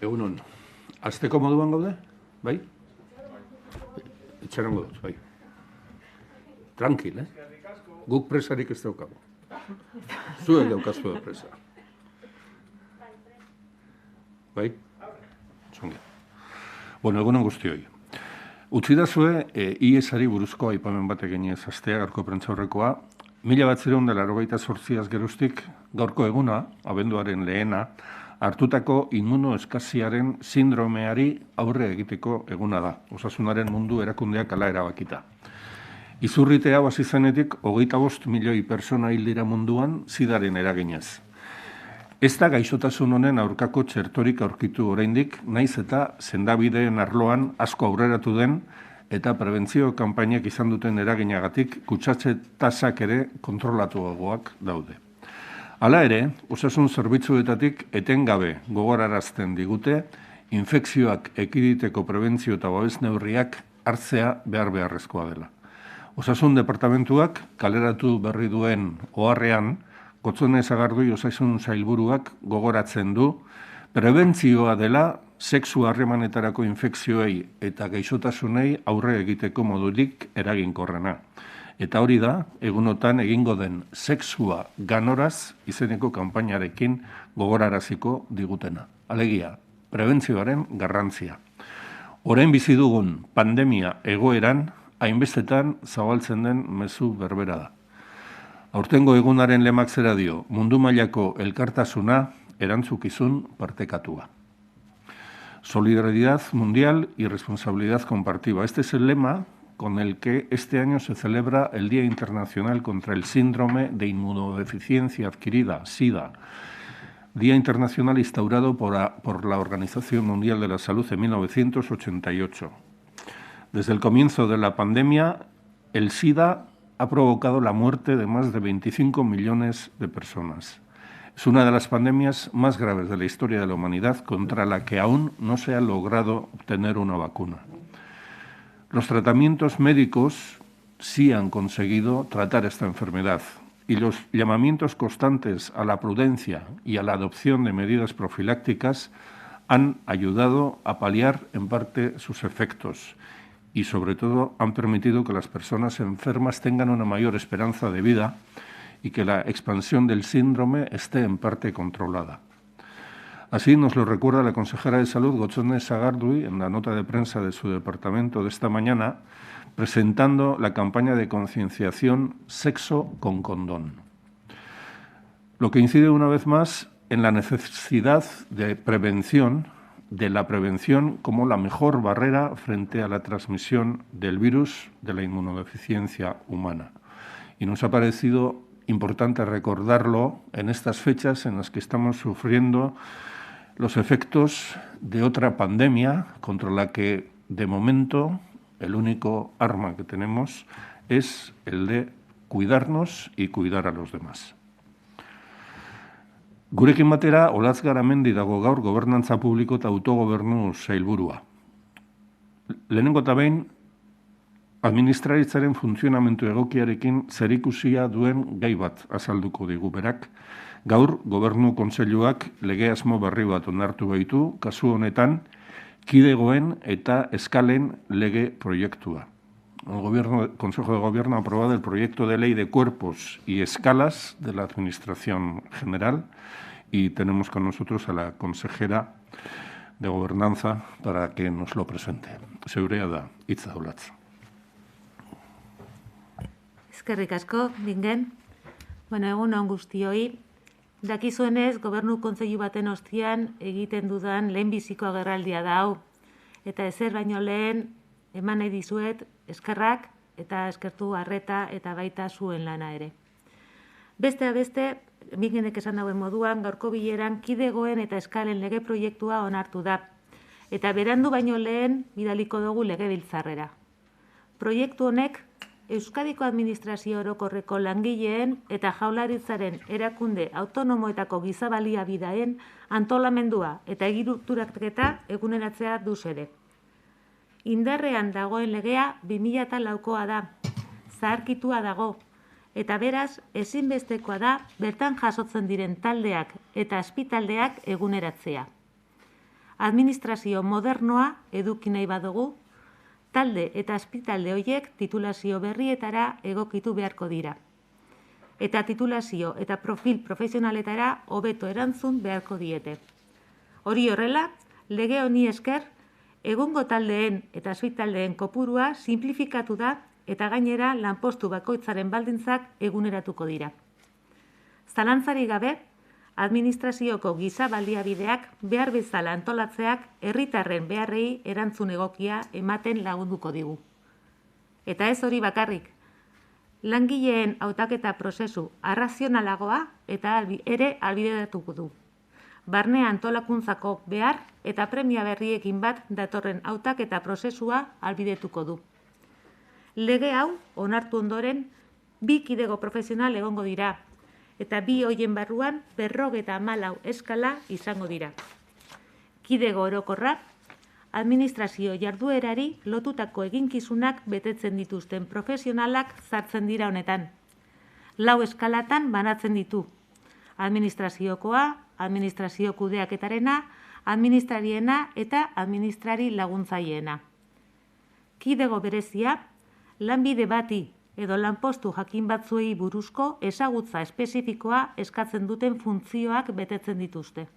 Egunon, azteko moduan gaude? Bai? Itxarango dut, bai. Tranquil, Guk presarik ez daukago. Zuek daukazue da presa. Bai? Zongi. Bueno, egunon guztioi. Utzidazue, IESari buruzko aipamen bat eginez astea, gaurko prentzaurrekoa, 1988 geruztik gaurko eguna, abenduaren lehena, hartutako immunoeskaziaren sindromeari aurre egiteko eguna da. Osasunaren mundu erakundeak hala erabakita. Izurrite hau hasi zenetik 25 milioi pertsona hil dira munduan sidaren eraginez. Ez da gaixotasun honen aurkako txertorik aurkitu oraindik, naiz eta sendabideen arloan asko aurreratu den eta prebentzio kanpainak izan duten eraginagatik kutsatze tasak ere kontrolatuagoak daude. Hala ere, osasun zerbitzuetatik etengabe gogorarazten digute, infekzioak ekiditeko prebentzio eta babes neurriak hartzea beharrezkoa dela. Osasun departamentuak kaleratu berri duen oharrean, Gotzone Sagardui osasun sailburuak gogoratzen du, prebentzioa dela sexu harremanetarako infekzioei eta gaixotasunei aurre egiteko modurik eraginkorrena. Eta hori da, egunotan egingo den sexua ganoraz izeneko kanpainarekin gogoraraziko digutena. Alegia, prebentzioaren garrantzia. Orain bizi dugun pandemia egoeran, hainbestetan zabaltzen den mezu berbera da. Aurtengo egunaren lemak zera dio, mundu mailako elkartasuna, erantzukizun partekatua. Solidaridad mundial y responsabilidad compartida. Este es el lema con el que este año se celebra el Día Internacional contra el Síndrome de Inmunodeficiencia Adquirida, SIDA, Día Internacional instaurado por la Organización Mundial de la Salud en 1988. Desde el comienzo de la pandemia, el SIDA ha provocado la muerte de más de 25 millones de personas. Es una de las pandemias más graves de la historia de la humanidad contra la que aún no se ha logrado obtener una vacuna. Los tratamientos médicos sí han conseguido tratar esta enfermedad y los llamamientos constantes a la prudencia y a la adopción de medidas profilácticas han ayudado a paliar en parte sus efectos y sobre todo han permitido que las personas enfermas tengan una mayor esperanza de vida y que la expansión del síndrome esté en parte controlada. Así nos lo recuerda la consejera de Salud, Gotzone Sagardui, en la nota de prensa de su departamento de esta mañana, presentando la campaña de concienciación Sexo con Condón. Lo que incide una vez más en la necesidad de prevención, de la prevención como la mejor barrera frente a la transmisión del virus de la inmunodeficiencia humana. Y nos ha parecido importante recordarlo en estas fechas en las que estamos sufriendo los efectos de otra pandemia contra la que, de momento, el único arma que tenemos es el de cuidarnos y cuidar a los demás. Gurekin batera, Olatz Garamendi dago gaur gobernantza publiko eta autogobernu sailburua. Lehenengo eta behin, administraritzaren funtzionamentu egokiarekin zerikusia duen gai bat azalduko digu berak. Gaur, gobernu kontseiluak lege asmo berri bat onartu baitu, kasu honetan, kidegoen eta eskalen lege proiektua. El Consejo de Gobierno ha aprobado el proyecto de ley de cuerpos y escalas de la Administración General y tenemos con nosotros a la consejera de Gobernanza para que nos lo presente. Zeurea da, hitza Olatz. Eskerrik asko, Bingen. Egun on guztioi. Dakizuenez, Gobernu Kontseilu baten ostian egiten dudan lehenbiziko agerraldia da hau. Eta ezer baino lehen eman nahi dizuet eskerrak eta eskertu arreta eta baita zuen lana ere. Beste, Bingenek esan dauen moduan, gaurko bileran kidegoen eta eskalen lege proiektua onartu da. Eta berandu baino lehen bidaliko dugu legebiltzarrera. Proiektu honek Euskadiko Administrazio Orokorreko langileen eta Jaurlaritzaren erakunde autonomoetako gizabaliabideen antolamendua eta egituraketa eguneratzea du xede. Indarrean dagoen legea 2004koa da, zaharkitua dago, eta beraz ezinbestekoa da bertan jasotzen diren taldeak eta azpitaldeak eguneratzea. administrazio modernoa eduki nahi badugu, talde eta azpitalde horiek titulazio berrietara egokitu beharko dira. Eta titulazio eta profil profesionaletara hobeto erantzun beharko diete. Hori horrela, lege honi esker, egungo taldeen eta azpitaldeen kopurua simplifikatu da eta gainera lanpostu bakoitzaren baldintzak eguneratuko dira. Zalantzarik gabe, administrazioko giza baliabideak behar bezala antolatzeak herritarren beharrei erantzun egokia ematen lagunduko digu. Eta ez hori bakarrik, langileen hautaketa prozesu arrazionalagoa eta ere ahalbideratuko du. Barne antolakuntzako behar eta premia berriekin bat datorren hautaketa prozesua ahalbidetuko du. Lege hau onartu ondoren 2 kidego profesional egongo dira, eta 2 horien barruan 54 eskala izango dira. Kidego orokorra, administrazio jarduerari lotutako eginkizunak betetzen dituzten profesionalak sartzen dira honetan. 4 eskalatan banatzen ditu. Administraziokoa, administrazio kudeaketarena, administrariena eta administrari laguntzaileena. Kidego berezia, lanbide bati edo lanpostu jakin batzuei buruzko ezagutza espezifikoa eskatzen duten funtzioak betetzen dituzte.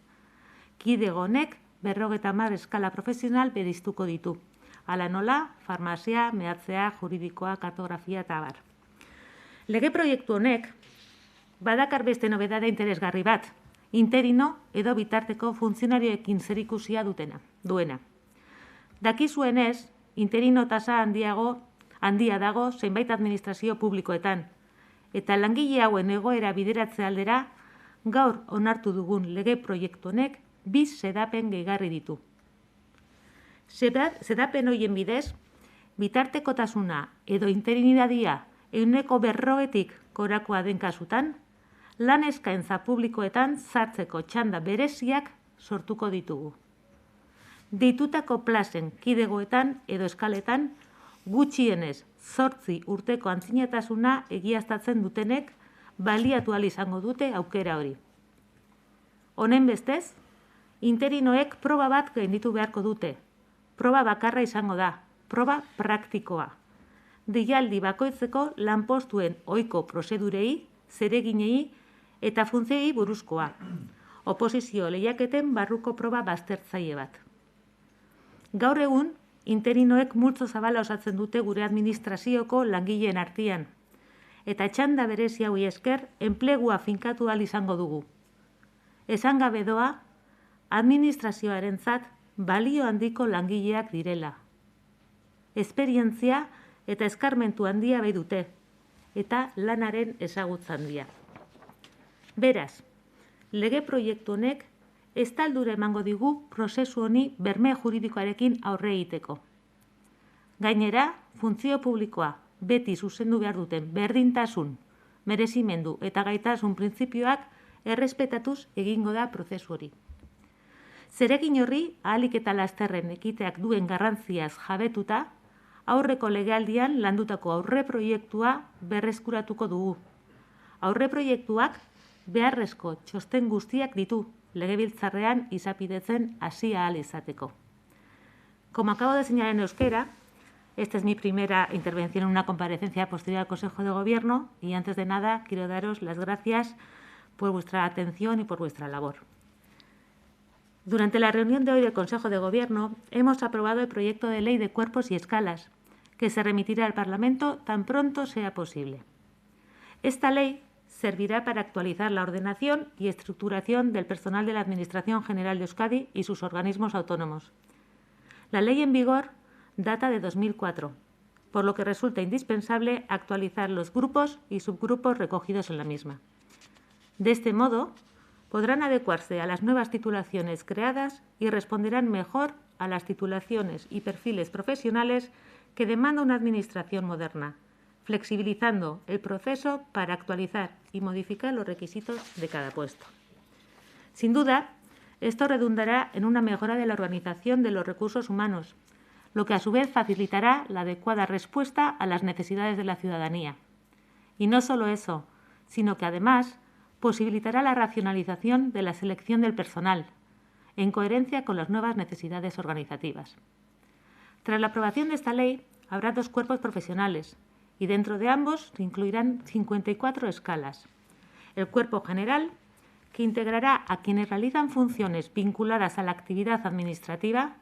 Kidego honek 50 eskala profesional bereiztuko ditu. Hala nola, farmazia, mehatzea, juridikoa, kartografia eta abar. Lege proiektu honek badakar beste nobedade interesgarri bat, interino edo bitarteko funtzionarioekin zerikusia duena. Dakizuenez, interino tasa handia dago zenbait administrazio publikoetan, eta langile hauen egoera bideratze aldera, gaur onartu dugun lege proiektu honek 2 xedapen gehigarri ditu. Xedapen horien bidez, bitartekotasuna edo interinidadia 100%tik gorakoa den kasutan, lan eskaintza publikoetan sartzeko txanda bereziak sortuko ditugu. Deitutako plazen kidegoetan edo eskaletan, gutxienez 8 urteko antzinatasuna egiaztatzen dutenek baliatu ahal izango dute aukera hori. Honen bestez, interinoek proba bat gainditu beharko dute. Proba bakarra izango da, proba praktikoa. Deialdi bakoitzeko lanpostuen ohiko prozedurei, zereginei eta funtzioei buruzkoa. Oposizio lehiaketen barruko proba baztertzaile bat. Gaur egun, interinoek multzo zabala osatzen dute gure administrazioko langileen artean, eta txanda berezi hauei esker enplegua finkatu ahal izango dugu. Esan gabe doa, administrazioarentzat balio handiko langileak direla. Esperientzia eta eskarmentu handia bai dute, eta lanaren ezagutza handia. Beraz, lege proiektu honek estaldura emango digu prozesu honi berme juridikoarekin aurre egiteko. Gainera, funtzio publikoa beti zuzendu behar duten berdintasun, merezimendu eta gaitasun printzipioak errespetatuz egingo da prozesu hori. Zeregin horri ahalik eta lasterren ekiteak duen garrantziaz jabetuta, aurreko legealdian landutako aurreproiektua berreskuratuko dugu. Aurreproiektuak beharrezko txosten guztiak ditu, legebiltzarrean izapidetzen hasi ahal izateko. Como acabo de señalar en euskera, esta es mi primera intervención en una comparecencia posterior al Consejo de Gobierno y antes de nada quiero daros las gracias por vuestra atención y por vuestra labor. Durante la reunión de hoy del Consejo de Gobierno hemos aprobado el proyecto de ley de cuerpos y escalas, que se remitirá al Parlamento tan pronto sea posible. Esta ley servirá para actualizar la ordenación y estructuración del personal de la Administración General de Euskadi y sus organismos autónomos. La ley en vigor data de 2004, por lo que resulta indispensable actualizar los grupos y subgrupos recogidos en la misma. De este modo, podrán adecuarse a las nuevas titulaciones creadas y responderán mejor a las titulaciones y perfiles profesionales que demanda una administración moderna, flexibilizando el proceso para actualizar y modificar los requisitos de cada puesto. Sin duda, esto redundará en una mejora de la organización de los recursos humanos, lo que a su vez facilitará la adecuada respuesta a las necesidades de la ciudadanía. Y no solo eso, sino que además posibilitará la racionalización de la selección del personal, en coherencia con las nuevas necesidades organizativas. Tras la aprobación de esta ley, habrá 2 cuerpos profesionales y dentro de ambos se incluirán 54 escalas. El cuerpo general, que integrará a quienes realizan funciones vinculadas a la actividad administrativa.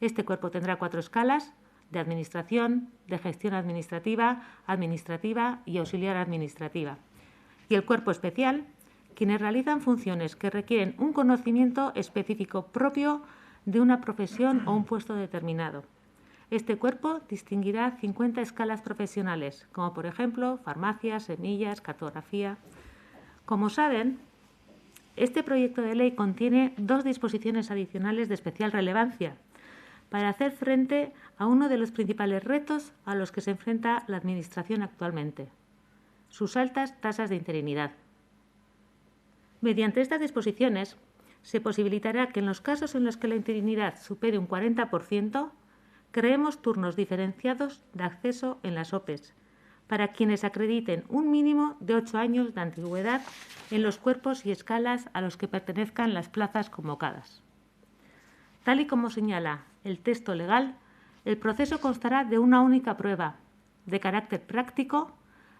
Este cuerpo tendrá 4 escalas: de administración, de gestión administrativa, administrativa y auxiliar administrativa. Y el cuerpo especial, quienes realizan funciones que requieren un conocimiento específico propio de una profesión o un puesto determinado. Este cuerpo distinguirá 50 escalas profesionales, como por ejemplo farmacia, semillas, cartografía. Como saben, este proyecto de ley contiene 2 disposiciones adicionales de especial relevancia para hacer frente a uno de los principales retos a los que se enfrenta la Administración actualmente: sus altas tasas de interinidad. Mediante estas disposiciones, se posibilitará que en los casos en los que la interinidad supere un 40%, creemos turnos diferenciados de acceso en las OPEs para quienes acrediten un mínimo de 8 años de antigüedad en los cuerpos y escalas a los que pertenezcan las plazas convocadas. Tal y como señala el texto legal, el proceso constará de una única prueba, de carácter práctico,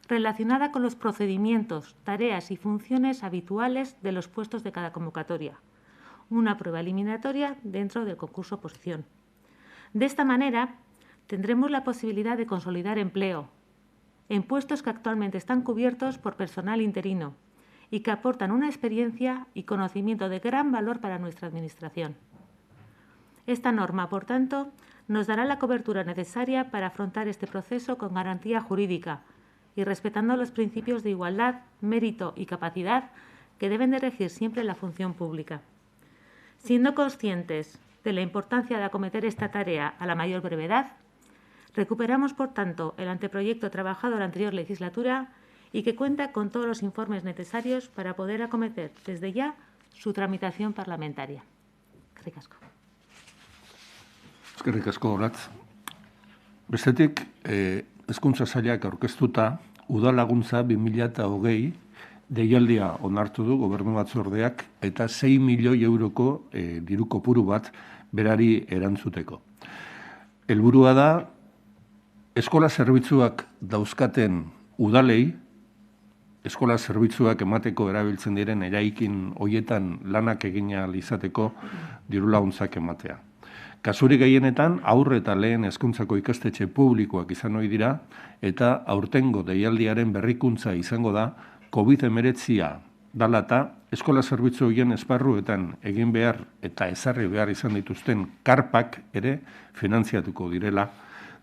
relacionada con los procedimientos, tareas y funciones habituales de los puestos de cada convocatoria, una prueba eliminatoria dentro del concurso-oposición. De esta manera, tendremos la posibilidad de consolidar empleo en puestos que actualmente están cubiertos por personal interino y que aportan una experiencia y conocimiento de gran valor para nuestra Administración. Esta norma, por tanto, nos dará la cobertura necesaria para afrontar este proceso con garantía jurídica y respetando los principios de igualdad, mérito y capacidad que deben de regir siempre la función pública. Siendo conscientes de la importancia de acometer esta tarea a la mayor brevedad, recuperamos, por tanto, el anteproyecto trabajado en la anterior legislatura y que cuenta con todos los informes necesarios para poder acometer desde ya su tramitación parlamentaria. Eskerrik asko. Eskerrik asko, Olatz. Bestetik, Hezkuntza Sailak aurkeztuta udal laguntza 2020 deialdia onartu du Gobernu Batzordeak eta 6 milioi euroko diru kopuru bat berari erantzuteko. Helburua da eskola zerbitzuak dauzkaten udalei, eskola zerbitzuak emateko erabiltzen diren eraikin hoietan lanak egin ahal izateko diru laguntzak ematea. Kasurik gehienetan aurre eta lehen hezkuntzako ikastetxe publikoak izan ohi dira eta aurtengo deialdiaren berrikuntza izango da COVID-19 dela eta eskola zerbitzu horien esparruetan egin behar eta ezarri behar izan dituzten karpak ere finantziatuko direla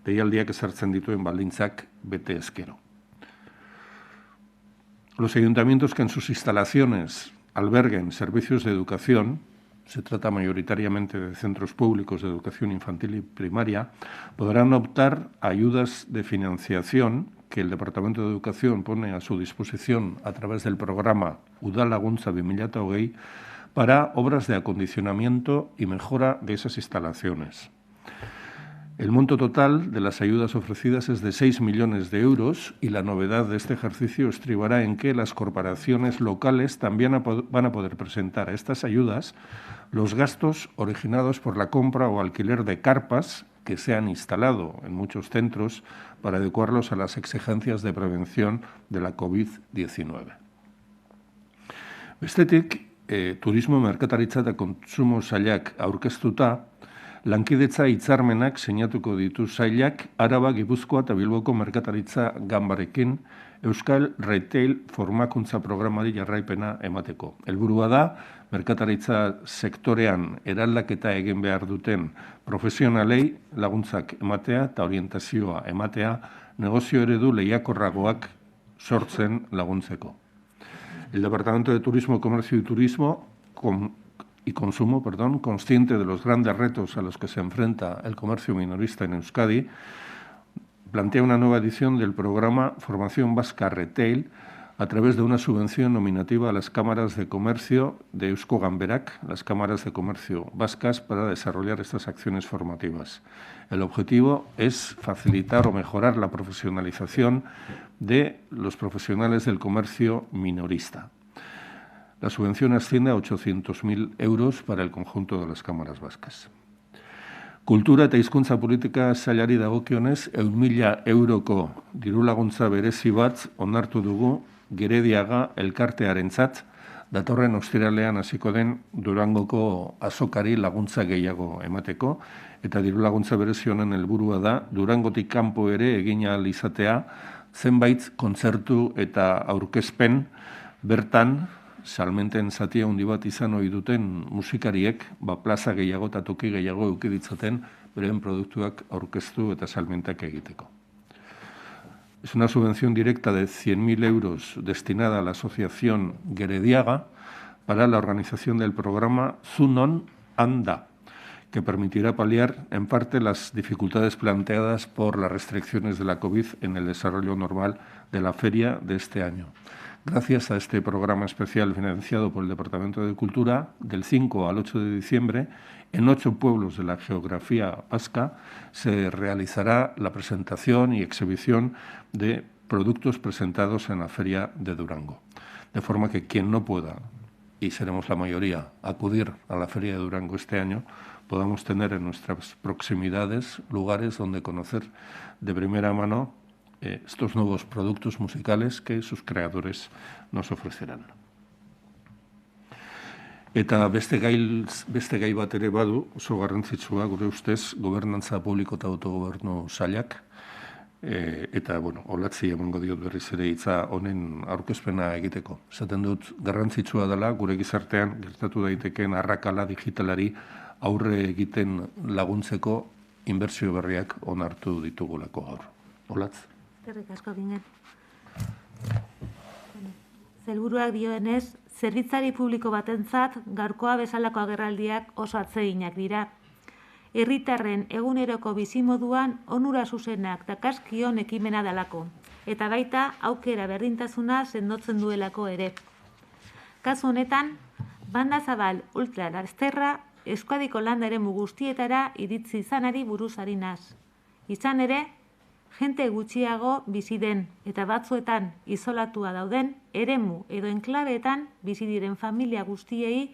deialdiak ezartzen dituen baldintzak bete ezkero. Los ayuntamientos que en sus instalaciones alberguen servicios de educación, se trata mayoritariamente de centros públicos de educación infantil y primaria, podrán optar a ayudas de financiación que el Departamento de Educación pone a su disposición a través del programa Udal Laguntza 2020 para obras de acondicionamiento y mejora de esas instalaciones. El monto total de las ayudas ofrecidas es de 6 millones de euros y la novedad de este ejercicio estribará en que las corporaciones locales también van a poder presentar a estas ayudas los gastos originados por la compra o alquiler de carpas que se han instalado en muchos centros para adecuarlos a las exigencias de prevención de la COVID-19. Bestetik, Turismo, Merkataritza eta Kontsumo Sailak aurkeztuta, lankidetza hitzarmenak sinatuko ditu sailak Araba, Gipuzkoa eta Bilboko Merkataritza Ganbarekin Euskal Retail Formakuntza Programari jarraipena emateko. Helburua da, merkataritza sektorean eraldaketa egin behar duten profesionalei laguntzak ematea eta orientazioa ematea negozio eredu lehiakorragoak sortzen laguntzeko. El Departamento de Turismo, Comercio y Consumo, consciente de los grandes retos a los que se enfrenta el comercio minorista en Euskadi, plantea una nueva edición del programa Formación Vasca Retail a través de una subvención nominativa a las cámaras de comercio de Eusko Ganberak, las cámaras de comercio vascas, para desarrollar estas acciones formativas. El objetivo es facilitar o mejorar la profesionalización de los profesionales del comercio minorista. La subvención asciende a 800.000 euros para el conjunto de las cámaras vascas. Kultura eta hizkuntza politika sailari dagokionez, 100.000 euroko dirulaguntza berezi bat onartu dugu Gerediaga elkartearentzat, datorren ostiralean hasiko den Durangoko azokari laguntza gehiago emateko, eta dirulaguntza berezi honen helburua da Durangotik kanpo ere egin ahal izatea zenbait kontzertu eta aurkezpen bertan salmenten zatia handi bat izan ohi duten musikariek plaza gehiago eta toki gehiago eduki ditzaten beren produktuak aurkeztu eta salmentak egiteko. Es una subvención directa de 100.000 euros destinada a la asociación Gerediaga para la organización del programa Zunon Anda, que permitirá paliar en parte las dificultades planteadas por las restricciones de la COVID en el desarrollo normal de la feria de este año. Gracias a este programa especial financiado por el Departamento de Cultura, del 5 al 8 de diciembre, en 8 pueblos de la geografía vasca se realizará la presentación y exhibición de productos presentados en la Feria de Durango. De forma que quien no pueda, y seremos la mayoría, acudir a la Feria de Durango este año, podamos tener en nuestras proximidades lugares donde conocer de primera mano estos nuevos productos musicales que sus creadores nos ofrecerán. Eta beste gai bat ere badu, oso garrantzitsua gure ustez, gobernantza publiko eta autogobernu sailak, eta, Olatzi emango diot berriz ere hitza honen aurkezpena egiteko. Esaten dut, garrantzitsua dela gure gizartean gertatu daitekeen arrakala digitalari aurre egiten laguntzeko inbertsio berriak onartu ditugulako gaur. Olatz? Eskerrik asko ginen. Sailburuak dioenez, zerbitzari publiko batentzat gaurkoa bezalako agerraldiak oso atseginak dira. Herritarren eguneroko bizimoduan onura zuzenak dakaskion ekimena dalako, eta baita aukera berdintasuna sendotzen duelako ere. Kasu honetan, Banda Zabal Ultra Lasterra Euskadiko landa eremu guztietara iritzi izanari buruz ari naz. Izan ere, jente gutxiago bizi den eta batzuetan isolatua dauden eremu edo enklabeetan bizi diren familia guztiei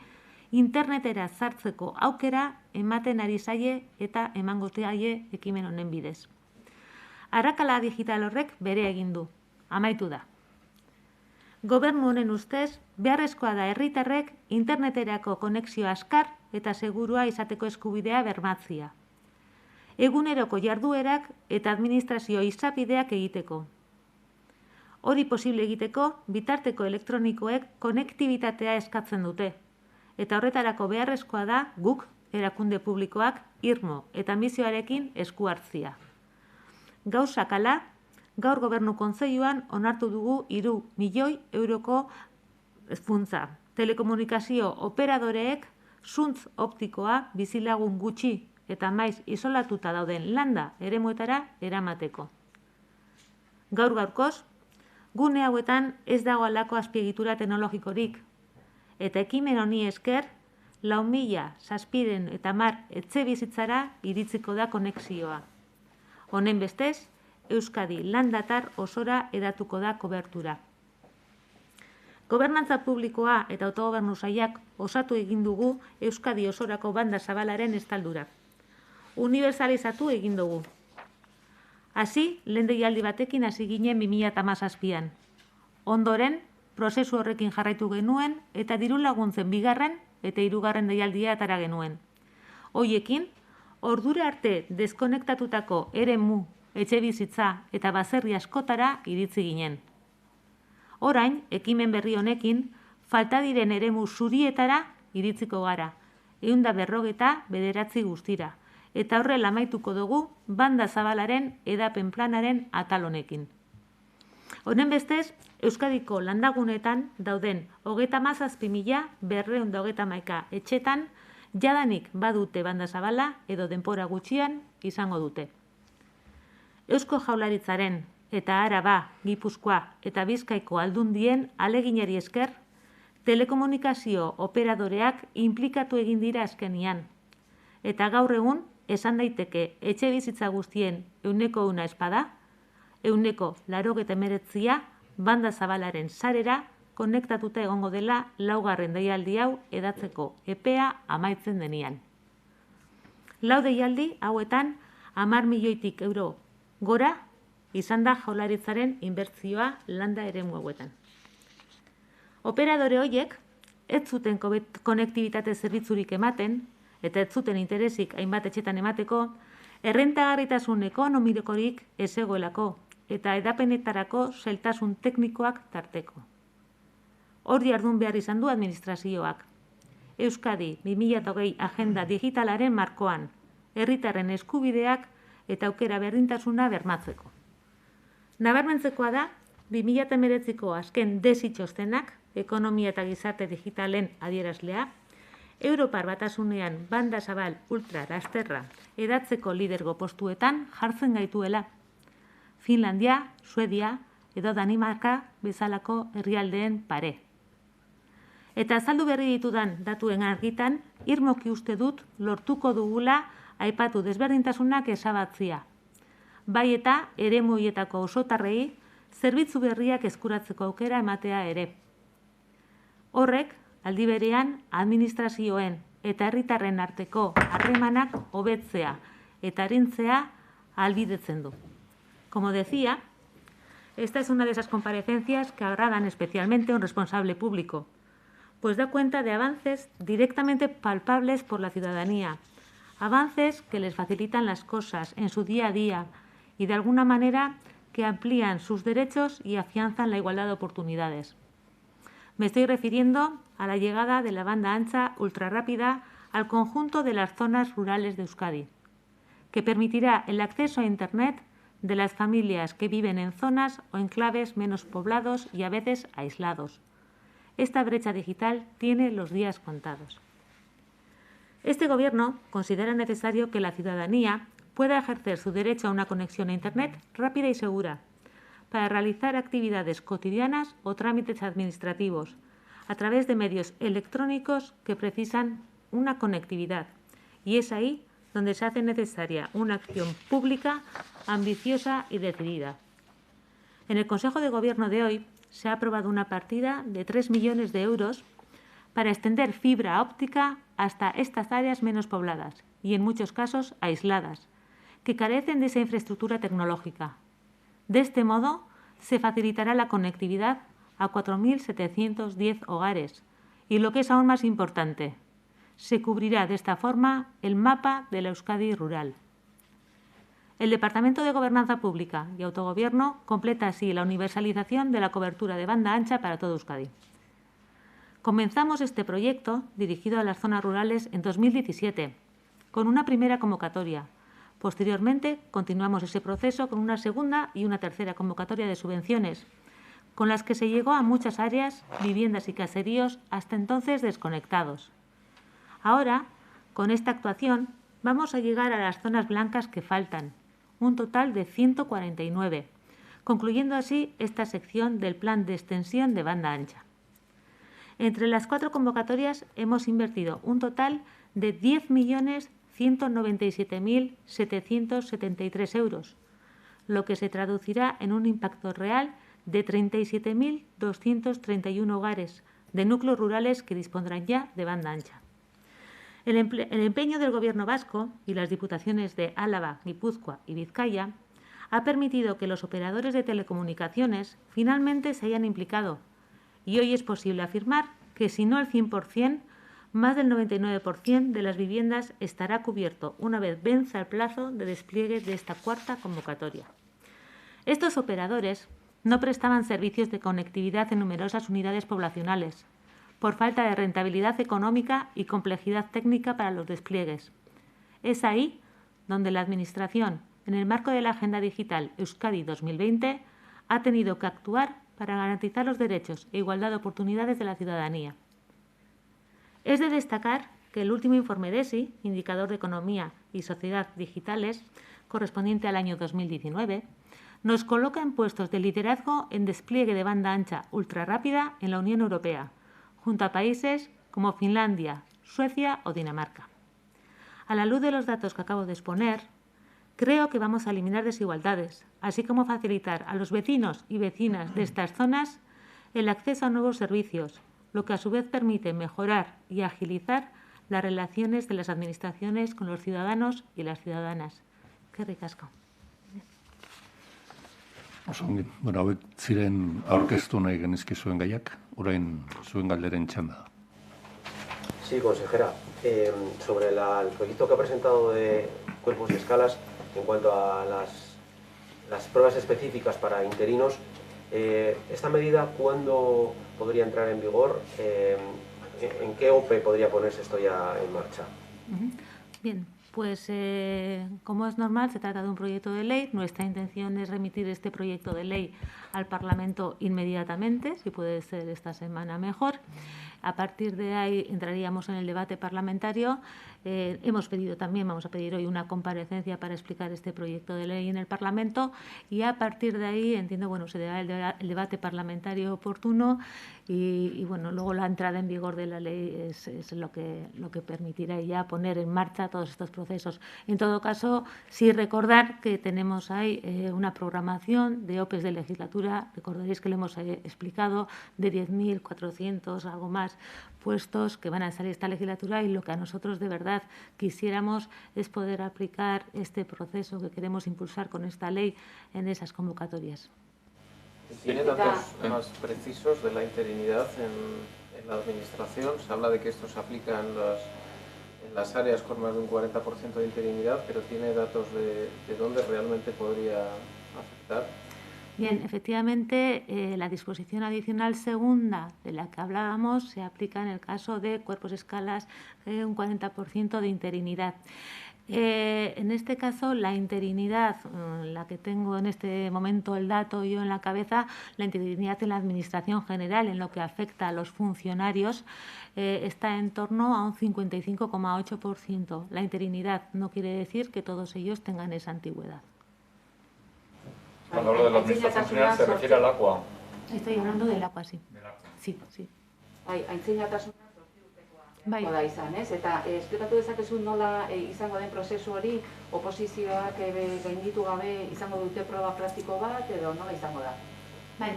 internetera sartzeko aukera ematen ari zaie eta emango zaie ekimen honen bidez. Arrakala digital horrek bere egin du, amaitu da. Gobernu honen ustez, beharrezkoa da herritarrek interneterako konexio askar eta segurua izateko eskubidea bermatzia. Eguneroko jarduerak eta administrazio izapideak egiteko. Hori posible egiteko, bitarteko elektronikoek konektibitatea eskatzen dute, eta horretarako beharrezkoa da guk, erakunde publikoak, irmo eta anbizioarekin esku hartzia. Gauzak hala, gaur Gobernu Kontseiluan onartu dugu 3 milioi euroko funtsa. Telekomunikazio operadoreek zuntz optikoa bizilagun gutxi eta maiz isolatuta dauden landa eremuetara eramateko. Gaur-gaurkoz, gune hauetan ez dago halako azpiegitura teknologikorik, eta ekimen honi esker 4.710 etxebizitzara iritziko da konexioa. Honen bestez, Euskadi landatar osora edatuko da kobertura. Gobernantza publikoa eta autogobernu sailak osatu egin dugu Euskadi osorako banda zabalaren estaldura. Unibertsalizatu egin dugu. Hasi, lehen deialdi batekin hasi ginen 2017an. Ondoren, prozesu horrekin jarraitu genuen eta diru laguntzen 2. eta 3. deialdia atara genuen. Hoiekin, ordura arte deskonektatutako eremu, etxebizitza eta baserri askotara iritzi ginen. Orain, ekimen berri honekin, falta diren eremu zurietara iritziko gara, 159 guztira, eta horrela amaituko dugu banda zabalaren edapen planaren atal honekin. Honen bestez, Euskadiko landagunetan dauden 37.231 etxetan jadanik badute banda zabala edo denpora gutxian izango dute. Eusko Jaurlaritzaren eta Araba, Gipuzkoa eta Bizkaiko aldundien aleginari esker, telekomunikazio operadoreak inplikatu egin dira azkenian. Eta gaur egun, esan daiteke etxe bizitza guztien 100% espada, 189 banda zabalaren sarera konektatuta egongo dela laugarren deialdi hau edatzeko epea amaitzen denean. Lau deialdi hauetan 10 milioitik euro gora izan da Jaurlaritzaren inbertsioa landa eremu hauetan. Operadore horiek ez zuten konektibitate zerbitzurik ematen eta ez zuten interesik hainbat etxetan emateko, errentagarritasun ekonomikorik ez zegoelako eta edapenetarako zailtasun teknikoak tarteko. Hor jardun behar izan du administrazioak. Euskadi 2020 agenda digitalaren markoan, herritarren eskubideak eta aukera berdintasuna bermatzeko. Nabarmentzekoa da, 2019ko azken DESI txostenak, ekonomia eta gizarte digitalen adierazlea, Europar Batasunean banda zabal ultra lasterra edatzeko lidergo postuetan jartzen gaituela. Finlandia, Suedia edo Danimarka bezalako herrialdeen pare. Eta azaldu berri ditudan datuen argitan, irmoki uste dut lortuko dugula aipatu desberdintasunak ezabatzea. Bai eta eremu horietako osotarrei zerbitzu berriak eskuratzeko aukera ematea ere. Horrek, aldi berean, administrazioen eta herritarren arteko harremanak hobetzea eta arintzea ahalbidetzen du. Como decía, esta es una de esas comparecencias que agradan especialmente a un responsable público, pues da cuenta de avances directamente palpables por la ciudadanía, avances que les facilitan las cosas en su día a día y de alguna manera que amplían sus derechos y afianzan la igualdad de oportunidades. Me estoy refiriendo a la llegada de la banda ancha ultrarrápida al conjunto de las zonas rurales de Euskadi, que permitirá el acceso a Internet de las familias que viven en zonas o enclaves menos poblados y a veces aislados. Esta brecha digital tiene los días contados. Este Gobierno considera necesario que la ciudadanía pueda ejercer su derecho a una conexión a Internet rápida y segura para realizar actividades cotidianas o trámites administrativos a través de medios electrónicos que precisan una conectividad. Y es ahí donde se hace necesaria una acción pública ambiciosa y decidida. En el Consejo de Gobierno de hoy se ha aprobado una partida de 3 millones de euros para extender fibra óptica hasta estas áreas menos pobladas y, en muchos casos, aisladas, que carecen de esa infraestructura tecnológica. De este modo, se facilitará la conectividad a 4.710 hogares y, lo que es aún más importante, se cubrirá de esta forma el mapa de la Euskadi rural. El Departamento de Gobernanza Pública y Autogobierno completa así la universalización de la cobertura de banda ancha para todo Euskadi. Comenzamos este proyecto, dirigido a las zonas rurales, en 2017, con una primera convocatoria. Posteriormente, continuamos ese proceso con una segunda y una tercera convocatoria de subvenciones, con las que se llegó a muchas áreas, viviendas y caseríos hasta entonces desconectados. Ahora, con esta actuación, vamos a llegar a las zonas blancas que faltan, un total de 149, concluyendo así esta sección del plan de extensión de banda ancha. Entre las 4 convocatorias hemos invertido un total de 10.197.773 euros, lo que se traducirá en un impacto real de 37.231 hogares de núcleos rurales que dispondrán ya de banda ancha. El empeño del Gobierno vasco y las diputaciones de Álava, Guipúzcoa y Vizcaya ha permitido que los operadores de telecomunicaciones finalmente se hayan implicado y hoy es posible afirmar que, si no el 100%, más del 99% de las viviendas estará cubierto una vez venza el plazo de despliegue de esta cuarta convocatoria. Estos operadores no prestaban servicios de conectividad en numerosas unidades poblacionales, por falta de rentabilidad económica y complejidad técnica para los despliegues. Es ahí donde la Administración, en el marco de la Agenda Digital Euskadi 2020, ha tenido que actuar para garantizar los derechos e igualdad de oportunidades de la ciudadanía. Es de destacar que el último informe DESI, Indicador de Economía y Sociedad Digitales, correspondiente al año 2019, nos coloca en puestos de liderazgo en despliegue de banda ancha ultrarrápida en la Unión Europea, junto a países como Finlandia, Suecia o Dinamarca. A la luz de los datos que acabo de exponer, creo que vamos a eliminar desigualdades, así como facilitar a los vecinos y vecinas de estas zonas el acceso a nuevos servicios, lo que a su vez permite mejorar y agilizar las relaciones de las administraciones con los ciudadanos y las ciudadanas. Eskerrik asko. Bueno, hauek ziren aurkeztu nahi genizkizuen gaiak, orain zuen galderen txanda. Sí, consejera. Sobre el proyecto que ha presentado de cuerpos y escalas, en cuanto a las pruebas específicas para interinos, ¿esta medida cuándo podría entrar en vigor? ¿En qué OPE podría ponerse esto ya en marcha? Bien, pues como es normal, se trata de un proyecto de ley. Nuestra intención es remitir este proyecto de ley al Parlamento inmediatamente, si puede ser esta semana mejor. A partir de ahí entraríamos en el debate parlamentario. Hemos pedido también, vamos a pedir hoy una comparecencia para explicar este proyecto de ley en el Parlamento y a partir de ahí, entiendo, bueno, se dará el debate parlamentario oportuno y bueno, luego la entrada en vigor de la ley es lo que permitirá ya poner en marcha todos estos procesos. En todo caso, sí recordar que tenemos ahí una programación de OPEs de legislatura, recordaréis que lo hemos explicado, de 10.400, algo más, puestos que van a salir esta legislatura y lo que a nosotros de verdad quisiéramos es poder aplicar este proceso que queremos impulsar con esta ley en esas convocatorias. ¿Tiene datos más precisos de la interinidad en la Administración? Se habla de que esto se aplica en las áreas con más de un 40% de interinidad, pero ¿tiene datos de dónde realmente podría afectar? Bien, efectivamente, la disposición adicional segunda de la que hablábamos se aplica en el caso de cuerpos y escalas un 40% de interinidad. En este caso, la interinidad, la que tengo en este momento el dato yo en la cabeza, la interinidad en la Administración General, en lo que afecta a los funcionarios, está en torno a un 55,8%. La interinidad no quiere decir que todos ellos tengan esa antigüedad. Cuando hablo de la Administración General, ¿se refiere al agua? Estoy hablando del agua, sí. Sí, sí. Aintzinetasuna zortzi da izan, ez? Eta esplikatu dezakezu nola izango den prozesu hori, oposizioak gainditu gabe izango dute proba praktiko bat, edo nola izango da? Bai,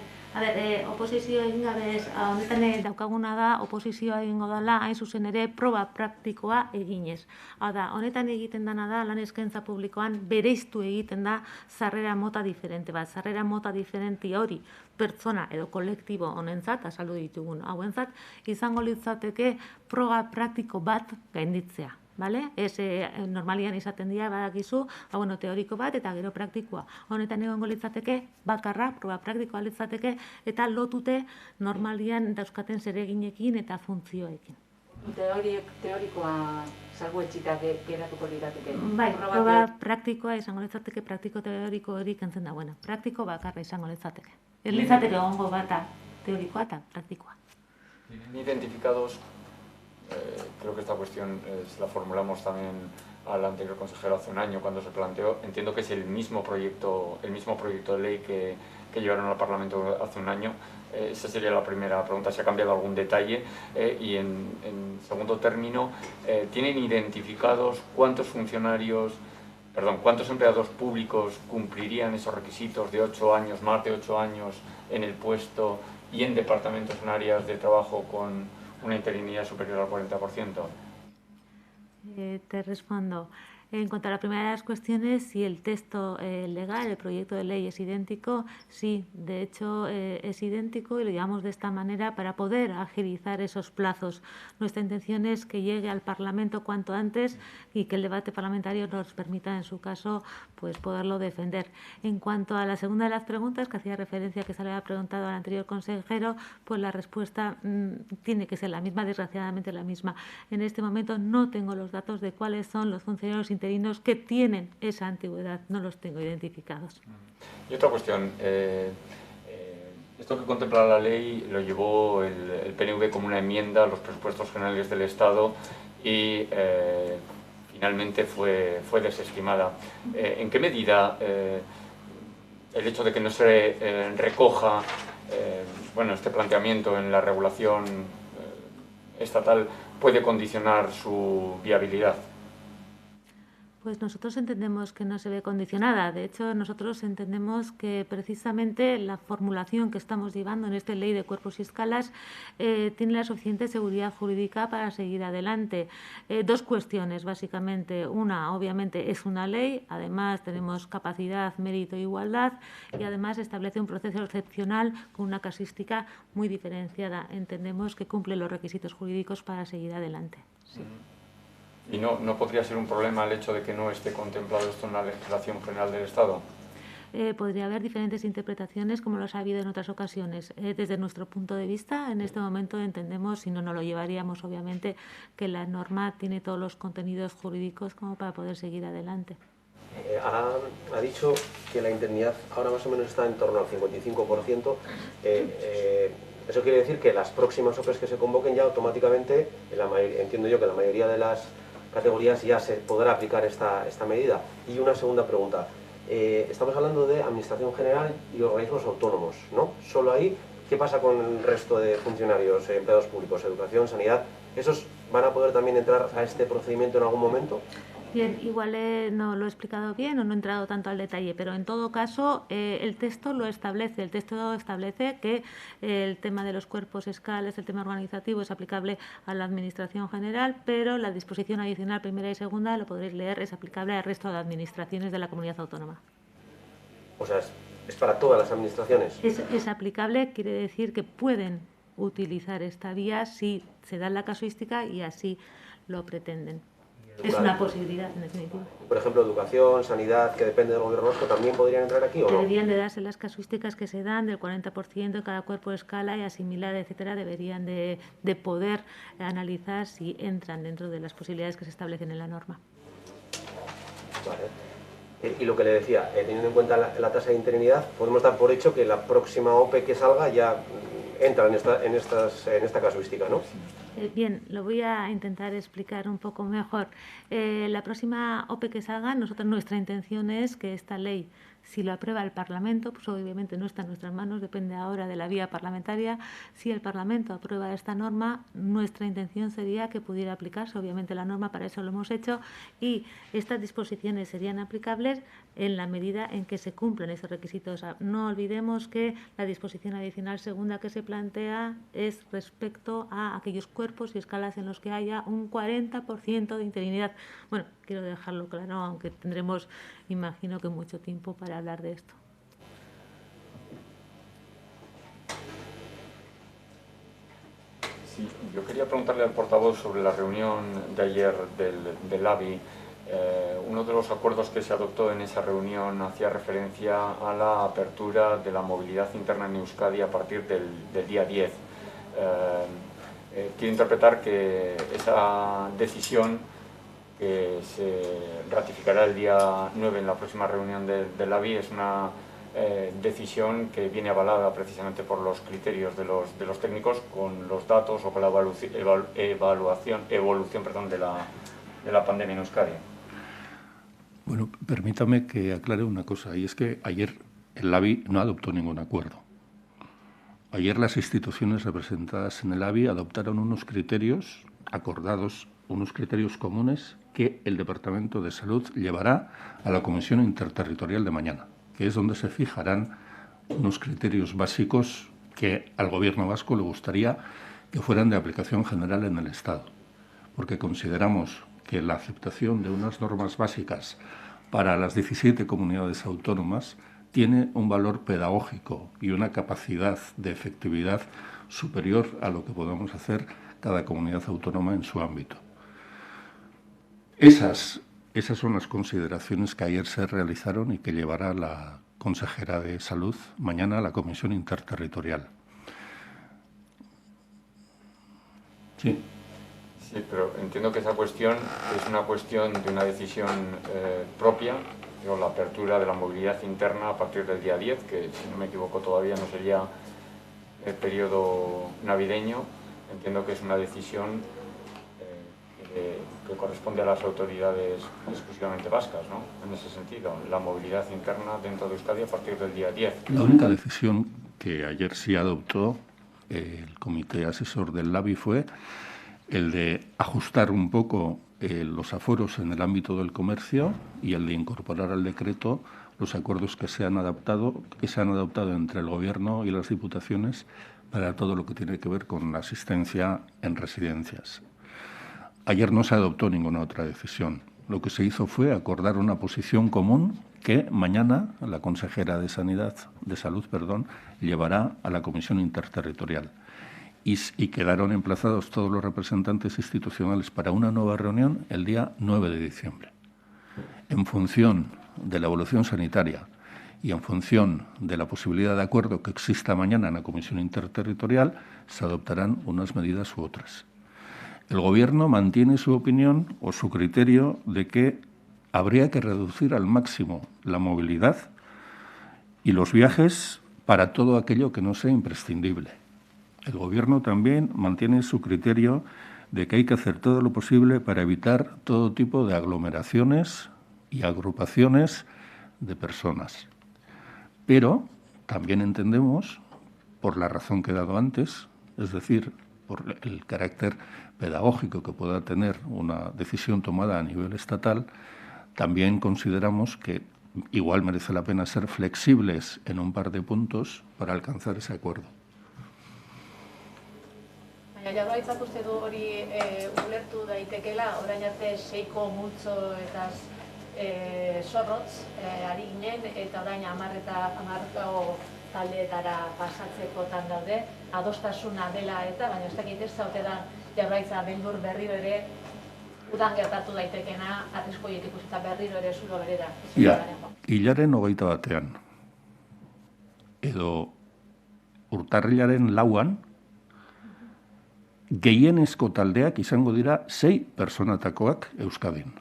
oposizioa egin gabe honetan daukaguna da, oposizioa egingo dela, hain zuzen ere, proba praktikoa eginez. Hau da, honetan egiten dana da, lan eskaintza publikoan bereiztu egiten da sarrera mota diferente bat. Sarrera mota diferente hori pertsona edo kolektibo honentzat, azaldu ditugun hauentzat, izango litzateke proba praktiko bat gainditzea. Vale? Normalian izaten dira, badakizu, teoriko bat eta gero praktikoa. Honetan egongo litzateke, bakarra, proba praktikoa litzateke, eta lotute normalian dauzkaten zereginekin eta funtzioekin. Teorikoa salbuetsita geratuko lirateke. Bai, proba praktikoa izango litzateke, praktiko teoriko hori kentzen da, praktiko bakarra izango litzateke. Ez litzateke egongo bata teorikoa eta praktikoa. ¿Tienen identificados? Creo que esta cuestión la formulamos también al anterior consejero hace un año cuando se planteó. Entiendo que es el mismo proyecto de ley que llevaron al Parlamento hace un año. Esa sería la primera pregunta, si ha cambiado algún detalle. Y en segundo término, ¿tienen identificados cuántos empleados públicos cumplirían esos requisitos de 8 años, más de 8 años en el puesto y en departamentos en áreas de trabajo con una interinidad superior al 40%? Te respondo. En cuanto a la primera de las cuestiones, si el texto legal, el proyecto de ley es idéntico, sí, de hecho es idéntico y lo llevamos de esta manera para poder agilizar esos plazos. Nuestra intención es que llegue al Parlamento cuanto antes y que el debate parlamentario nos permita, en su caso, pues poderlo defender. En cuanto a la segunda de las preguntas, que hacía referencia que se le había preguntado al anterior consejero, pues la respuesta tiene que ser la misma, desgraciadamente la misma. En este momento no tengo los datos de cuáles son los funcionarios interinos que tienen esa antigüedad, no los tengo identificados. Y otra cuestión, esto que contempla la ley lo llevó el PNV como una enmienda a los presupuestos generales del Estado y finalmente fue desestimada. ¿En qué medida el hecho de que no se recoja este planteamiento en la regulación estatal puede condicionar su viabilidad? Pues nosotros entendemos que no se ve condicionada. De hecho, nosotros entendemos que precisamente la formulación que estamos llevando en esta ley de cuerpos y escalas tiene la suficiente seguridad jurídica para seguir adelante. Dos cuestiones, básicamente. Una, obviamente, es una ley. Además, tenemos capacidad, mérito e igualdad. Y además establece un proceso excepcional con una casuística muy diferenciada. Entendemos que cumple los requisitos jurídicos para seguir adelante. Sí. ¿Y no podría ser un problema el hecho de que no esté contemplado esto en la legislación general del Estado? Podría haber diferentes interpretaciones, como los ha habido en otras ocasiones. Desde nuestro punto de vista, en este momento entendemos, si no, no lo llevaríamos, obviamente, que la norma tiene todos los contenidos jurídicos como para poder seguir adelante. Ha dicho que la indemnidad ahora más o menos está en torno al 55%. Eso quiere decir que las próximas OPEs que se convoquen ya automáticamente, entiendo yo que la mayoría de las categorías ya se podrá aplicar esta medida. Y una segunda pregunta. Estamos hablando de Administración General y organismos autónomos, ¿no? Solo ahí, ¿qué pasa con el resto de funcionarios, empleados públicos, educación, sanidad? ¿Esos van a poder también entrar a este procedimiento en algún momento? Bien, igual no lo he explicado bien o no he entrado tanto al detalle, pero en todo caso el texto lo establece. El texto establece que el tema de los cuerpos escales, el tema organizativo es aplicable a la Administración General, pero la disposición adicional primera y segunda, lo podréis leer, es aplicable al resto de administraciones de la comunidad autónoma. O sea, es para todas las administraciones. Es aplicable, quiere decir que pueden utilizar esta vía si se da la casuística y así lo pretenden. Es una posibilidad, en definitiva. Por ejemplo, educación, sanidad, que depende del gobierno vasco, ¿también podrían entrar aquí o no? Deberían de darse las casuísticas que se dan del 40% de cada cuerpo de escala y asimilar, etcétera. Deberían de poder analizar si entran dentro de las posibilidades que se establecen en la norma. Vale. Y lo que le decía, teniendo en cuenta la tasa de interinidad, podemos dar por hecho que la próxima OPE que salga ya entra en esta casuística, ¿no? Bien, lo voy a intentar explicar un poco mejor. La próxima OPE que salga, nuestra intención es que esta ley, si lo aprueba el Parlamento, pues obviamente no está en nuestras manos, depende ahora de la vía parlamentaria. Si el Parlamento aprueba esta norma, nuestra intención sería que pudiera aplicarse, obviamente la norma, para eso lo hemos hecho, y estas disposiciones serían aplicables en la medida en que se cumplen esos requisitos. No olvidemos que la disposición adicional segunda que se plantea es respecto a aquellos cuerpos y escalas en los que haya un 40% de interinidad. Bueno, quiero dejarlo claro, aunque tendremos, imagino que mucho tiempo para hablar de esto. Sí, yo quería preguntarle al portavoz sobre la reunión de ayer del ABI. Uno de los acuerdos que se adoptó en esa reunión hacía referencia a la apertura de la movilidad interna en Euskadi a partir del día 10. Quiero interpretar que esa decisión, que se ratificará el día 9 en la próxima reunión del ABI, es una decisión que viene avalada precisamente por los criterios de los técnicos, con los datos o con la evolución de la pandemia en Euskadi. Bueno, permítame que aclare una cosa, y es que ayer el ABI no adoptó ningún acuerdo. Ayer las instituciones representadas en el ABI adoptaron unos criterios acordados, unos criterios comunes que el Departamento de Salud llevará a la Comisión Interterritorial de mañana, que es donde se fijarán unos criterios básicos que al Gobierno vasco le gustaría que fueran de aplicación general en el Estado, porque consideramos que la aceptación de unas normas básicas para las 17 comunidades autónomas tiene un valor pedagógico y una capacidad de efectividad superior a lo que podamos hacer cada comunidad autónoma en su ámbito. Esas son las consideraciones que ayer se realizaron y que llevará la consejera de Salud mañana a la Comisión Interterritorial. Sí. Sí, pero entiendo que esa cuestión es una cuestión de una decisión propia, la apertura de la movilidad interna a partir del día 10, que si no me equivoco todavía no sería el periodo navideño. Entiendo que es una decisión que corresponde a las autoridades exclusivamente vascas, ¿no? En ese sentido, la movilidad interna dentro de Euskadi a partir del día 10. La única decisión que ayer sí adoptó el comité asesor del ABI fue el de ajustar un poco los aforos en el ámbito del comercio y el de incorporar al decreto los acuerdos que se han adoptado entre el Gobierno y las diputaciones para todo lo que tiene que ver con la asistencia en residencias. Ayer no se adoptó ninguna otra decisión. Lo que se hizo fue acordar una posición común que mañana la consejera de Salud, llevará a la Comisión Interterritorial. Y quedaron emplazados todos los representantes institucionales para una nueva reunión el día 9 de diciembre. En función de la evolución sanitaria y en función de la posibilidad de acuerdo que exista mañana en la Comisión Interterritorial, se adoptarán unas medidas u otras. El Gobierno mantiene su opinión o su criterio de que habría que reducir al máximo la movilidad y los viajes para todo aquello que no sea imprescindible. El Gobierno también mantiene su criterio de que hay que hacer todo lo posible para evitar todo tipo de aglomeraciones y agrupaciones de personas. Pero también entendemos, por la razón que he dado antes, es decir, por el carácter pedagógico que pueda tener una decisión tomada a nivel estatal, también consideramos que igual merece la pena ser flexibles en un par de puntos para alcanzar ese acuerdo. Jaurlaritzak uste du hori ulertu daitekeela, orain arte 6ko multzo eta zorrotz ari ginen, eta orain 10 taldeetara pasatzekotan daude, adostasuna dela eta, baina ez dakit ez zaute da Jaurlaritza beldur berriro ere udan gertatu daitekena, arrisko horiek ikusita berriro ere zulo berera. Hilaren 21 edo urtarrilaren 4 gehienezko taldeak izango dira 6 pertsonatakoak Euskadin.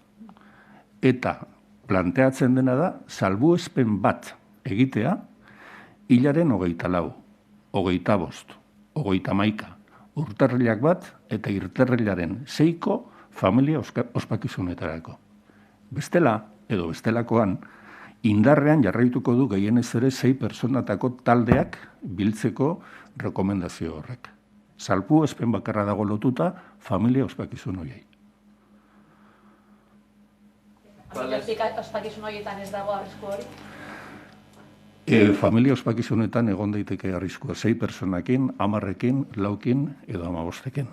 Eta planteatzen dena da, salbuespen bat egitea, hilaren 24, 25, 31, urtarrilak bat eta irterrilaren 6ko familia ospakizunetarako. Bestela, edo bestelakoan, indarrean jarraituko du gehienez ere 6 pertsonatako taldeak biltzeko rekomendazio horrek. Salbuespen bakarra dago lotuta familia ospakizun horiei. Ospakizun horietan ez dago arrisku hori? Familia ospakizunetan egon daiteke arriskua 6 pertsonakin, 10ekin, 4ekin edo 15ekin.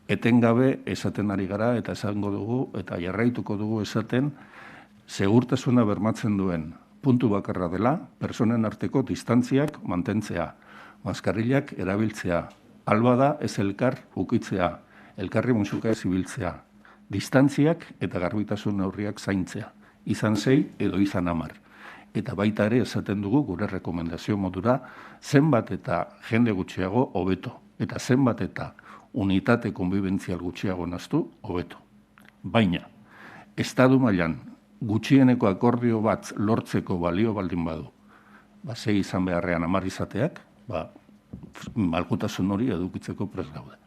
Etengabe esaten ari gara eta esango dugu eta jarraituko dugu esaten segurtasuna bermatzen duen puntu bakarra dela, pertsonen arteko distantziak mantentzea, maskarillak erabiltzea, alba da ez elkar ukitzea, elkarri musuka ez ibiltzea, distantziak eta garbitasun neurriak zaintzea, izan 6 edo izan 10. Eta baita ere esaten dugu gure rekomendazio modura zenbat eta jende gutxiago hobeto, eta zenbat eta unitate konbibentzial gutxiago naztu hobeto. Baina, estatu mailan gutxieneko akordio bat lortzeko balio baldin badu, 6 izan beharrean 10 izateak, malgutasun hori edukitzeko prest gaude.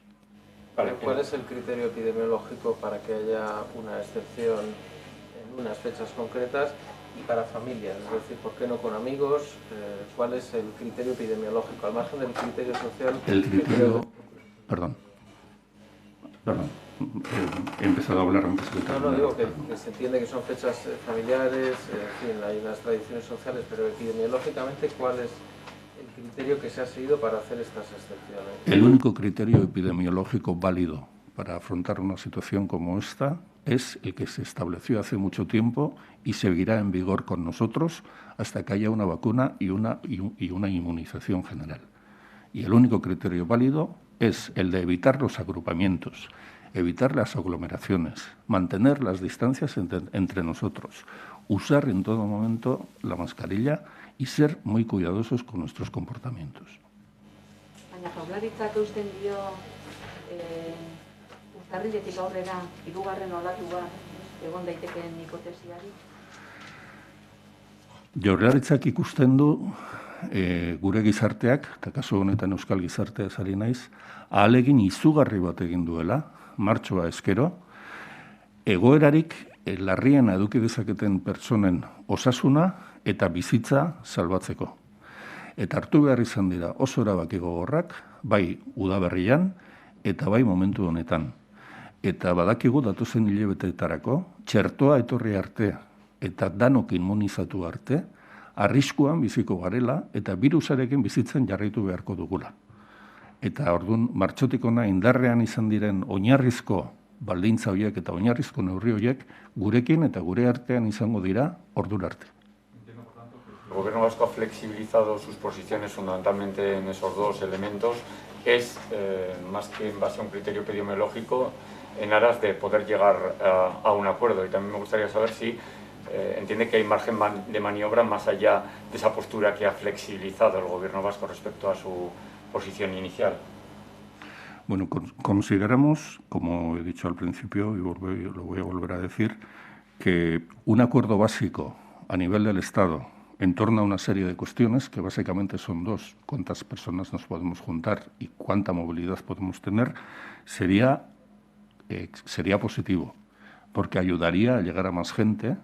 ¿Cuál es el criterio epidemiológico para que haya una excepción en unas fechas concretas y para familias? Es decir, ¿por qué no con amigos? ¿Cuál es el criterio epidemiológico? Al margen del criterio social... El criterio... Perdón. He empezado a hablar antes que No, digo que se entiende que son fechas familiares, en fin, hay unas tradiciones sociales, pero epidemiológicamente, ¿cuál es el criterio que se ha seguido para hacer estas excepciones? El único criterio epidemiológico válido para afrontar una situación como esta es el que se estableció hace mucho tiempo y seguirá en vigor con nosotros hasta que haya una vacuna y una inmunización general. Y el único criterio válido es el de evitar los agrupamientos, evitar las aglomeraciones, mantener las distancias entre nosotros, usar en todo momento la mascarilla y ser muy cuidadosos con nuestros comportamientos. Baina Jaurlaritzak eusten dio urtarriletik aurrera hirugarren olatua egon daitekeen hipotesiari? Jaurlaritzak ikusten du gure gizarteak, eta kasu honetan euskal gizartea ari naiz, ahalegin izugarri bat egin duela, martxoa eskero, egoerarik larriena eduki dezaketen pertsonen osasuna eta bizitza salbatzeko. Eta hartu behar izan dira oso erabaki gogorrak, bai udaberrian eta bai momentu honetan. eta badakigu datozen hilabeteetarako, txertoa etorri arte eta danok immunizatu arte, arriskuan biziko garela eta birusarekin bizitzen jarraitu beharko dugula. Eta orduan, martxotik hona indarrean izan diren oinarrizko baldintza horiek eta oinarrizko neurri horiek gurekin eta gure artean izango dira ordura arte. El Gobierno vasco ha flexibilizado sus posiciones fundamentalmente en esos dos elementos. Es, más que en base a un criterio epidemiológico, en aras de poder llegar a un acuerdo. Y también me gustaría saber si entiende que hay margen de maniobra más allá de esa postura que ha flexibilizado el Gobierno vasco respecto a su posición inicial. Bueno, consideramos, como he dicho al principio y lo voy a volver a decir, que un acuerdo básico a nivel del Estado en torno a una serie de cuestiones, que básicamente son dos: cuántas personas nos podemos juntar y cuánta movilidad podemos tener, sería positivo, porque ayudaría a llegar a más gente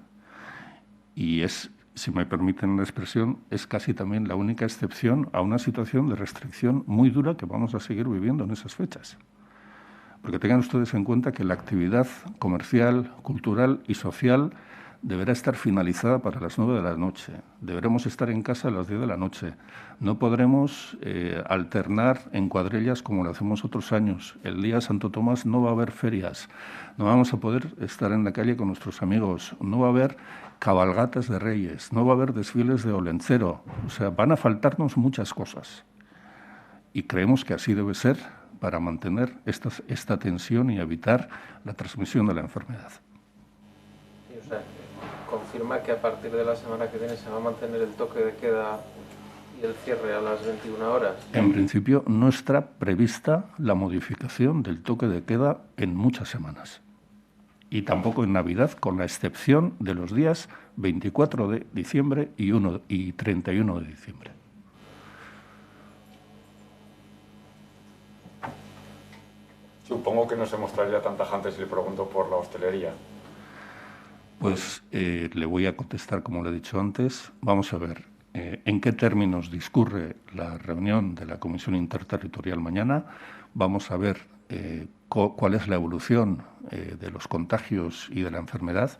y es, si me permiten la expresión, es casi también la única excepción a una situación de restricción muy dura que vamos a seguir viviendo en esas fechas. Porque tengan ustedes en cuenta que la actividad comercial, cultural y social deberá estar finalizada para las 9 de la noche. Deberemos estar en casa a las 10 de la noche. No podremos alternar en cuadrillas como lo hacemos otros años. El día Santo Tomás no va a haber ferias. No vamos a poder estar en la calle con nuestros amigos. No va a haber cabalgatas de reyes. No va a haber desfiles de Olencero. O sea, van a faltarnos muchas cosas. Y creemos que así debe ser para mantener esta tensión y evitar la transmisión de la enfermedad. Sí, o sea, confirma que a partir de la semana que viene se va a mantener el toque de queda y el cierre a las 21 horas. En principio no está prevista la modificación del toque de queda en muchas semanas. Y tampoco en Navidad, con la excepción de los días 24 de diciembre y 31 de diciembre. Supongo que no se mostraría tan tajante si le pregunto por la hostelería. Pues le voy a contestar como le he dicho antes. Vamos a ver en qué términos discurre la reunión de la Comisión Interterritorial mañana. Vamos a ver cuál es la evolución de los contagios y de la enfermedad.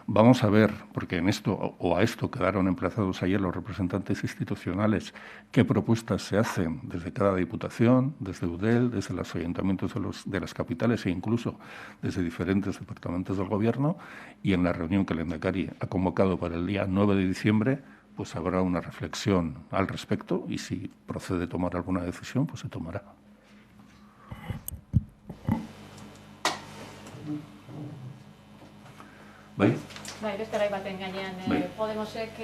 Vamos a ver, porque en esto o a esto quedaron emplazados ayer los representantes institucionales, qué propuestas se hacen desde cada diputación, desde UDEL, desde los ayuntamientos de las capitales e incluso desde diferentes departamentos del Gobierno. Y en la reunión que el Lehendakari ha convocado para el día 9 de diciembre, pues habrá una reflexión al respecto y si procede tomar alguna decisión, pues se tomará. Bai? Bai, beste gai baten gainean, Podemosek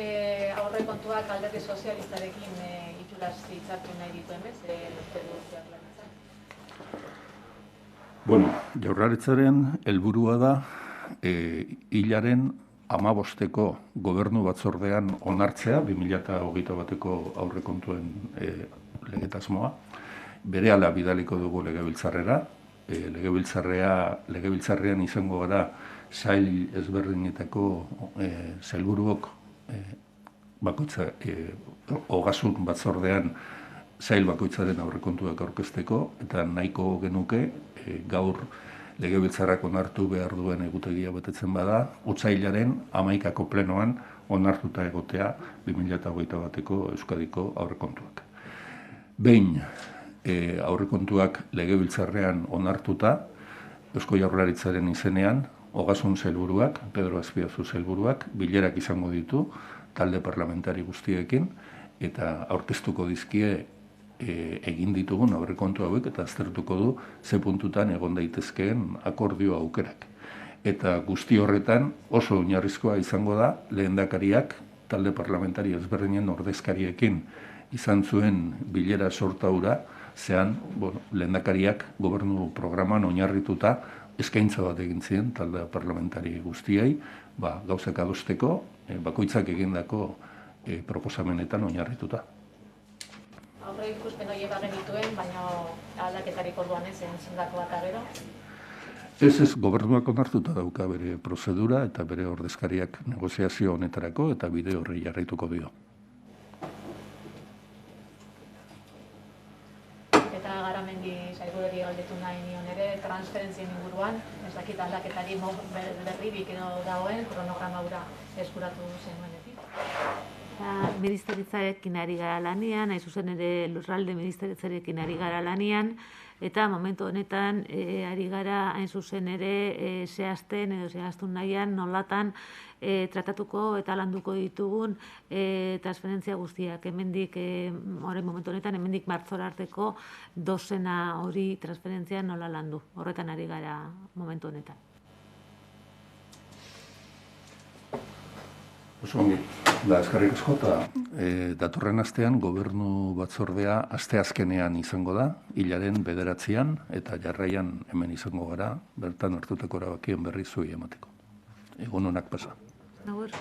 aurrekontuak alderdi sozialistarekin ituraz hitzartu nahi dituen bez, uste du zehatlanetan. Bueno, Jaurlaritzaren helburua da hilaren 15ko gobernu batzordean onartzea, 2021ko aurrekontuen legetasmoa, berehala bidaliko dugu legebiltzarrera, legebiltzarrean izango gara sail ezberdinetako sailburuok bakoitza ogasun batzordean sail bakoitzaren aurrekontuak aurkezteko eta nahiko genuke gaur legebiltzarrak onartu behar duen egutegia betetzen bada, otsailaren 11ko plenoan onartuta egotea 2021ko Euskadiko aurrekontuak. Behin aurrekontuak legebiltzarrean onartuta, Eusko Jaurlaritzaren izenean, Ogasun sailburuak, Pedro Azpiazu sailburuak, bilerak izango ditu talde parlamentari guztiekin eta aurkeztuko dizkie egin ditugun aurrekontu hauek eta aztertuko du ze puntutan egon daitezkeen akordio aukerak. Eta guzti horretan oso oinarrizkoa izango da lehendakariak talde parlamentari ezberdinen ordezkariekin izan zuen bilera sorta hura, zean lehendakariak gobernu programan oinarrituta eskaintza bat egin zien talde parlamentari guztiei, gauzak adosteko, bakoitzak egindako proposamenetan oinarrituta. Aurre ikusten horiek bagenituen, baina aldaketarik orduan ez entzundako bat agero? Ez, gobernuak onartuta dauka bere prozedura eta bere ordezkariak negoziazio honetarako eta bide horri jarraituko dio. Eta Garamendi sailburuari galdetu nahi nion ere, transferentzien inguruan, ez dakit aldaketari berririk dagoen, kronograma hura eskuratu zenuenetik. Ministeritzarekin ari gara lanian, hain zuzen ere lurralde ministeritzarekin ari gara lanian, eta momentu honetan ari gara hain zuzen ere zehazten edo zehaztun nahian nolatan tratatuko eta landuko ditugun transferentzia guztiak. Hemendik, orain momentu honetan, hemendik martzora arteko dozena hori transferentzia nola landu. Horretan ari gara momentu honetan. Oso ongi, eskerrik asko, eta datorren astean gobernu batzordea asteazkenean izango da, hilaren 9an, eta jarraian hemen izango gara, bertan hartuteko erabakien berri zuei emateko. Egun onak pasa. Agur.